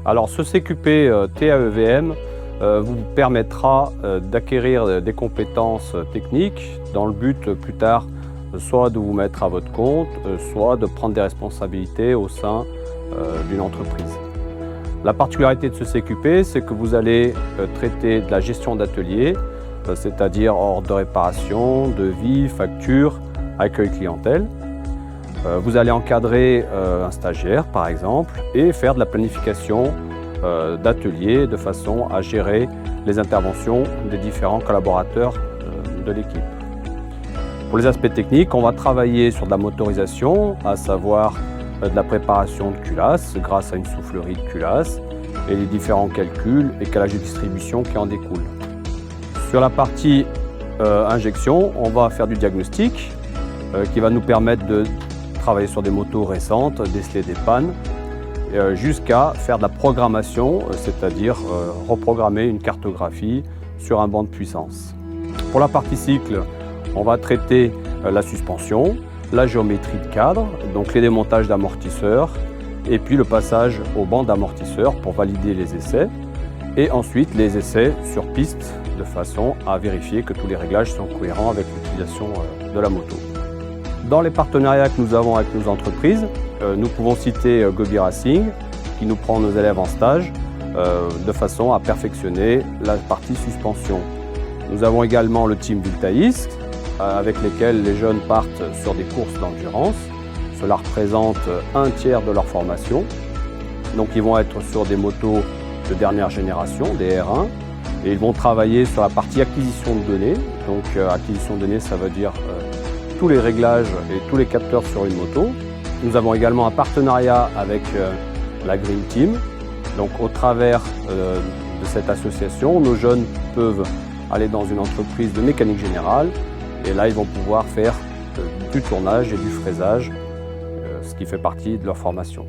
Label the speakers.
Speaker 1: Alors ce CQP TAEVM vous permettra d'acquérir des compétences techniques dans le but plus tard soit de vous mettre à votre compte, soit de prendre des responsabilités au sein d'une entreprise. La particularité de ce CQP, c'est que vous allez traiter de la gestion d'atelier, c'est-à-dire ordre de réparation, devis, facture, accueil clientèle. Vous allez encadrer un stagiaire par exemple et faire de la planification d'atelier de façon à gérer les interventions des différents collaborateurs de l'équipe. Pour les aspects techniques, on va travailler sur de la motorisation, à savoir de la préparation de culasse grâce à une soufflerie de culasse et les différents calculs et calages de distribution qui en découlent. Sur la partie injection, on va faire du diagnostic qui va nous permettre de travailler sur des motos récentes, déceler des pannes, jusqu'à faire de la programmation, c'est-à-dire reprogrammer une cartographie sur un banc de puissance. Pour la partie cycle, on va traiter la suspension, la géométrie de cadre, donc les démontages d'amortisseurs, et puis le passage au banc d'amortisseurs pour valider les essais, et ensuite les essais sur piste, de façon à vérifier que tous les réglages sont cohérents avec l'utilisation de la moto. Dans les partenariats que nous avons avec nos entreprises, nous pouvons citer Gobi Racing, qui nous prend nos élèves en stage, de façon à perfectionner la partie suspension. Nous avons également le team Vultaïs, avec lesquels les jeunes partent sur des courses d'endurance. Cela représente un tiers de leur formation. Donc ils vont être sur des motos de dernière génération, des R1, et ils vont travailler sur la partie acquisition de données. Donc acquisition de données, ça veut dire tous les réglages et tous les capteurs sur une moto. Nous avons également un partenariat avec la Green Team. Donc au travers de cette association, nos jeunes peuvent aller dans une entreprise de mécanique générale et là ils vont pouvoir faire du tournage et du fraisage, ce qui fait partie de leur formation.